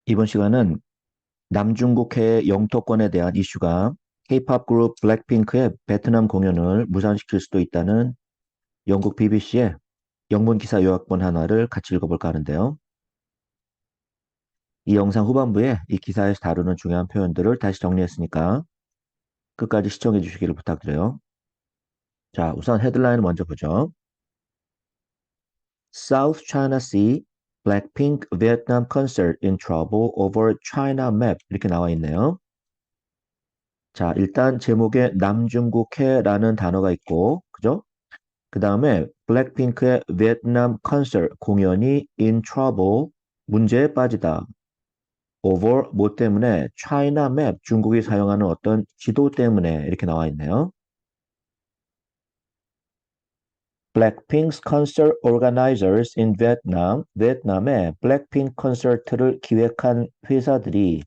이번 시간은 남중국해의 영토권에 대한 이슈가 K-pop 그룹 블랙핑크의 베트남 공연을 무산시킬 수도 있다는 영국 BBC의 영문 기사 요약본 하나를 같이 읽어볼까 하는데요. 이 영상 후반부에 이 기사에서 다루는 중요한 표현들을 다시 정리했으니까 끝까지 시청해 주시기를 부탁드려요. 자, 우선 헤드라인을 먼저 보죠. South China Sea, Blackpink Vietnam concert in trouble over China map 이렇게 나와 있네요. 자, 일단 제목에 남중국해라는 단어가 있고, 그죠? 그 다음에 블랙핑크의 베트남 콘서트 공연이 in trouble, 문제에 빠지다. over 뭐 때문에 China map, 중국이 사용하는 어떤 지도 때문에 이렇게 나와 있네요. Blackpink's concert organizers in Vietnam, 베트남의 블랙핑크 콘서트를 기획한 회사들이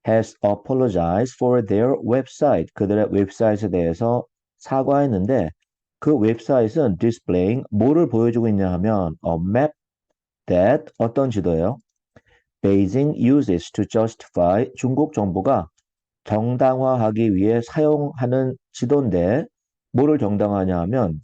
has apologized for their website. 그들의 웹사이트에 대해서 사과했는데 그 웹사이트는 displaying 뭐를 보여주고 있냐 하면 a map that 어떤 지도예요? Beijing uses to justify 중국 정부가 정당화하기 위해 사용하는 지도인데 뭐를 정당화하냐 하면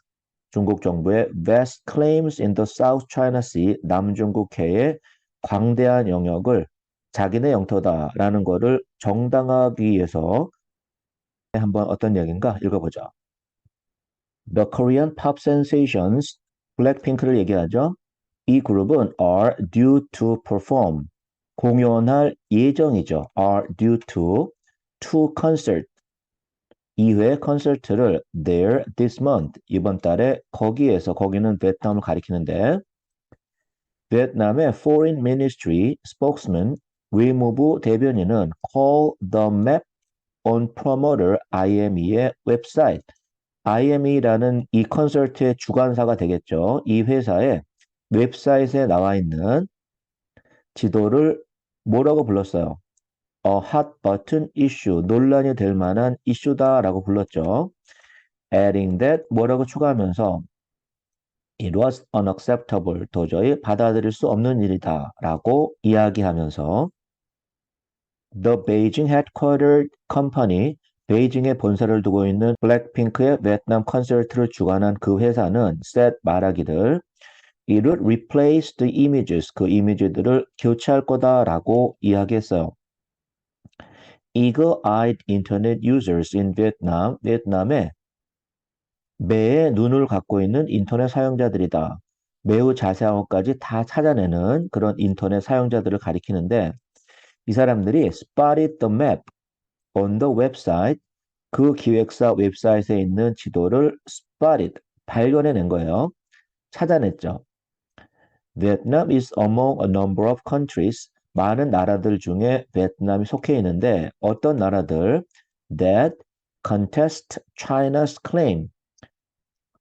중국 정부의 vast claims in the South China Sea, 남중국해의 광대한 영역을 자기네 영토다라는 거를 정당화하기 위해서 한번 어떤 이야기인가 읽어보죠. The Korean pop sensations, 블랙핑크를 얘기하죠. 이 그룹은 are due to perform, 공연할 예정이죠. are due to concert, 2회 콘서트를 there this month 이번 달에 거기에서 거기는 베트남을 가리키는데 베트남의 Foreign Ministry spokesman 외무부 대변인은 call the map on promoter IME의 웹사이트 IME라는 이 콘서트의 주관사가 되겠죠. 이 회사의 웹사이트에 나와 있는 지도를 뭐라고 불렀어요? A hot button issue, 논란이 될 만한 이슈다라고 불렀죠. adding that 뭐라고 추가하면서 it was unacceptable 도저히 받아들일 수 없는 일이다라고 이야기하면서 the Beijing headquartered company 베이징에 본사를 두고 있는 블랙핑크의 베트남 콘서트를 주관한 그 회사는 said 말하기를 it would replace the images 그 이미지들을 교체할 거다라고 이야기했어요. Eagle-eyed internet users in Vietnam 베트남의 매의 눈을 갖고 있는 인터넷 사용자들이다. 매우 자세한 것까지 다 찾아내는 그런 인터넷 사용자들을 가리키는데 이 사람들이 spotted the map on the website 그 기획사 웹사이트에 있는 지도를 spotted 발견해낸 거예요. 찾아냈죠. Vietnam is among a number of countries 많은 나라들 중에 베트남이 속해 있는데 어떤 나라들 that contest China's claim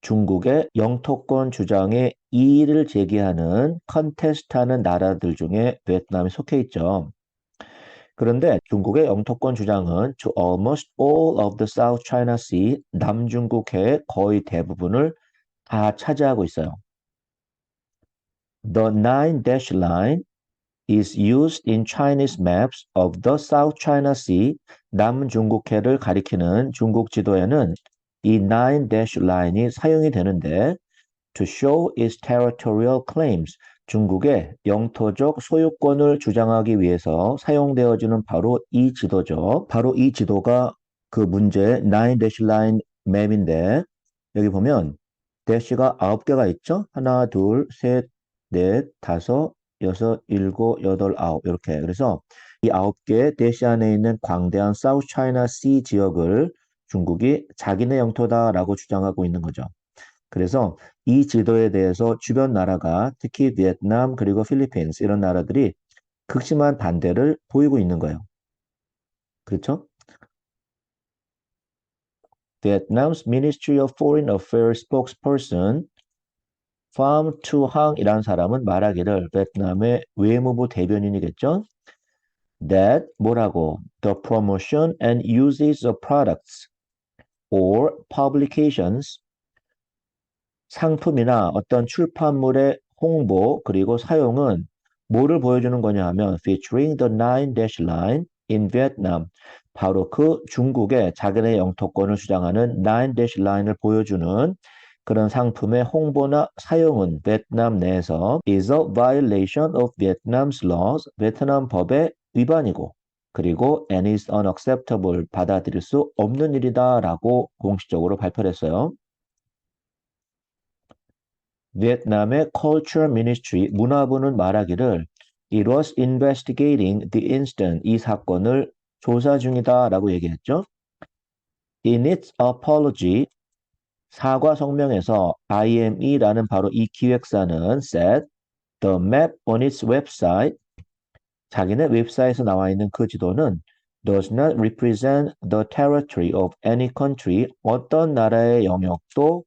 중국의 영토권 주장에 이의를 제기하는 컨테스트하는 나라들 중에 베트남이 속해 있죠. 그런데 중국의 영토권 주장은 to almost all of the South China Sea, 남중국해의 거의 대부분을 다 차지하고 있어요. The nine dash line is used in Chinese maps of the South China Sea, 남중국해를 가리키는 중국 지도에는 이 nine dash line이 사용이 되는데 to show its territorial claims. 중국의 영토적 소유권을 주장하기 위해서 사용되어지는 바로 이 지도죠. 바로 이 지도가 그 문제의 9-line 맵인데 여기 보면 대시가 9개가 있죠. 하나, 둘, 셋, 넷, 다섯, 여섯, 일곱, 여덟, 아홉 이렇게. 그래서 이 9개 대시 안에 있는 광대한 사우스 차이나 씨 지역을 중국이 자기네 영토다라고 주장하고 있는 거죠. 그래서 이 지도에 대해서 주변 나라가 특히 베트남 그리고 필리핀스 이런 나라들이 극심한 반대를 보이고 있는 거예요. 그렇죠? Vietnam's Ministry of Foreign Affairs spokesperson Pham Thu Hang이라는 사람은 말하기를 베트남의 외무부 대변인이겠죠? That 뭐라고? The promotion and usage of products or publications 상품이나 어떤 출판물의 홍보 그리고 사용은 뭐를 보여주는 거냐 하면 featuring the Nine Dash Line in Vietnam. 바로 그 중국의 자기네 영토권을 주장하는 Nine Dash Line을 보여주는 그런 상품의 홍보나 사용은 베트남 내에서 is a violation of Vietnam's laws. 베트남 법의 위반이고 그리고 and is unacceptable. 받아들일 수 없는 일이다라고 공식적으로 발표를 했어요. 베트남의 Culture Ministry 문화부는 말하기를 It was investigating the incident. 이 사건을 조사 중이다라고 얘기했죠. In its apology, 사과 성명에서 IME라는 바로 이 기획사는 said the map on its website, 자기네 웹사이트에 나와 있는 그 지도는 does not represent the territory of any country. 어떤 나라의 영역도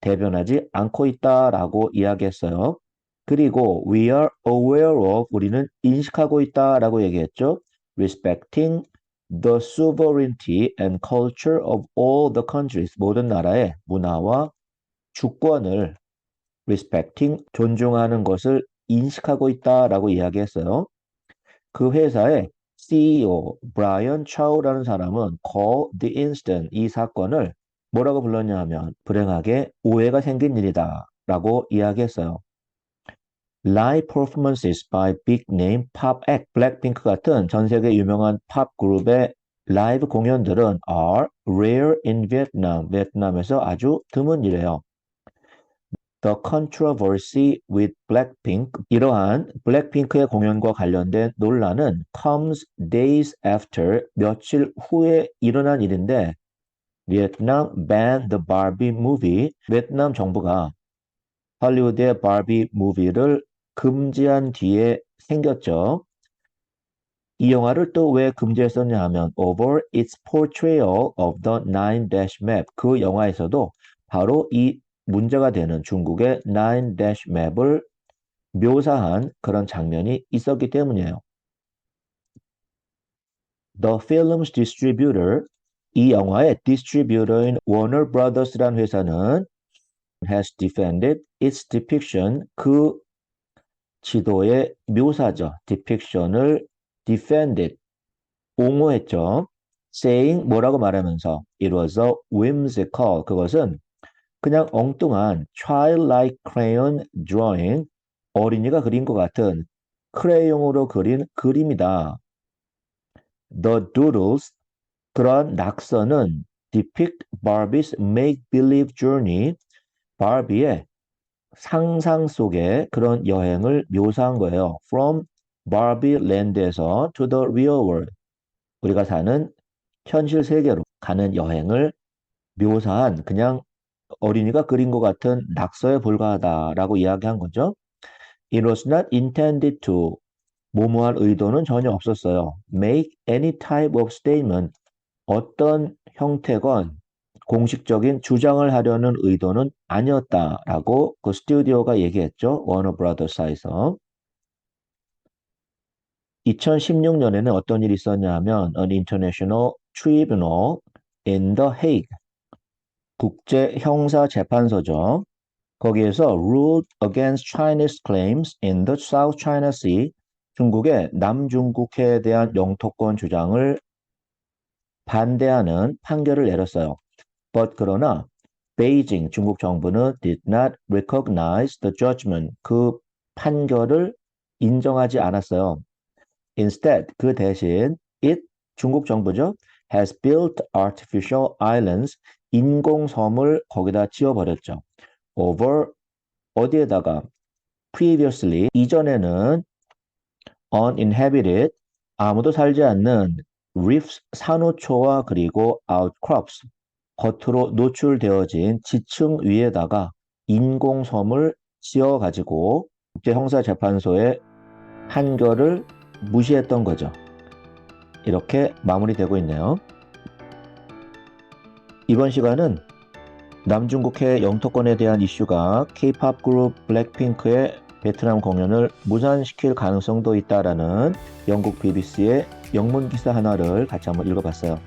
대변하지 않고 있다라고 이야기했어요. 그리고 we are aware of, 우리는 인식하고 있다라고 얘기했죠. respecting the sovereignty and culture of all the countries. 모든 나라의 문화와 주권을 respecting, 존중하는 것을 인식하고 있다라고 이야기했어요. 그 회사의 CEO 브라이언 차우라는 사람은 call the incident, 이 사건을 뭐라고 불렀냐 하면 불행하게 오해가 생긴 일이다 라고 이야기했어요. Live performances by big name pop act, 블랙핑크 같은 전 세계 유명한 팝 그룹의 라이브 공연들은 are rare in Vietnam, 베트남에서 아주 드문 일이에요. The controversy with Blackpink, 이러한 블랙핑크의 공연과 관련된 논란은 comes days after, 며칠 후에 일어난 일인데 Vietnam banned the Barbie movie. 베트남 정부가 할리우드의 바비 무비를 금지한 뒤에 생겼죠. 이 영화를 또 왜 금지했었냐 하면 over its portrayal of the Nine Dash Map. 그 영화에서도 바로 이 문제가 되는 중국의 Nine Dash Map을 묘사한 그런 장면이 있었기 때문이에요. The film's distributor, 이 영화의 디스트리뷰터인 워너 브라더스라는 회사는 has defended its depiction, 그 지도의 묘사죠. depiction을 defended, 옹호했죠. saying, 뭐라고 말하면서 it was a whimsical, 그것은 그냥 엉뚱한 childlike crayon drawing, 어린이가 그린 것 같은 크레용으로 그린 그림이다. The doodles, 그런 낙서는 depict Barbie's make-believe journey, 바비의 상상 속의 그런 여행을 묘사한 거예요. From Barbie Land에서 to the real world. 우리가 사는 현실 세계로 가는 여행을 묘사한 그냥 어린이가 그린 것 같은 낙서에 불과하다라고 이야기한 거죠. It was not intended to, 모모할 의도는 전혀 없었어요. Make any type of statement, 어떤 형태건 공식적인 주장을 하려는 의도는 아니었다라고 그 스튜디오가 얘기했죠. 워너 브라더스에서. 2016년에는 어떤 일이 있었냐 하면 An International Tribunal in The Hague, 국제 형사 재판소죠. 거기에서 ruled against Chinese claims in the South China Sea, 중국의 남중국해에 대한 영토권 주장을 반대하는 판결을 내렸어요. But 그러나 베이징 중국 정부는 did not recognize the judgment, 그 판결을 인정하지 않았어요. Instead, 그 대신 it, 중국 정부죠, has built artificial islands, 인공섬을 거기다 지어버렸죠. Over, 어디에다가 previously, 이전에는 uninhabited, 아무도 살지 않는 reefs, 산호초와 그리고 outcrops, 겉으로 노출되어진 지층 위에다가 인공섬을 지어가지고 국제형사재판소의 판결을 무시했던 거죠. 이렇게 마무리되고 있네요. 이번 시간은 남중국해 영토권에 대한 이슈가 K-POP 그룹 블랙핑크의 베트남 공연을 무산시킬 가능성도 있다라는 영국 BBC의 영문 기사 하나를 같이 한번 읽어봤어요.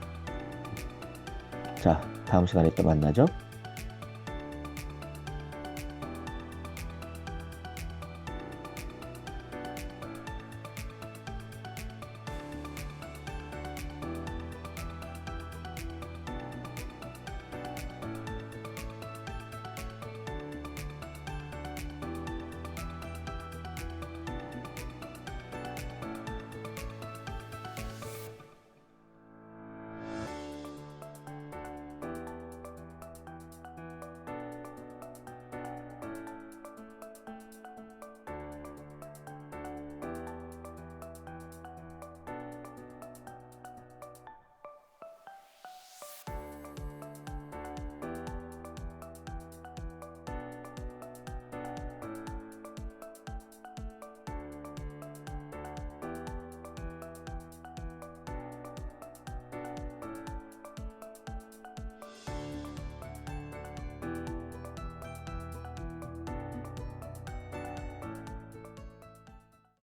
자, 다음 시간에 또 만나죠.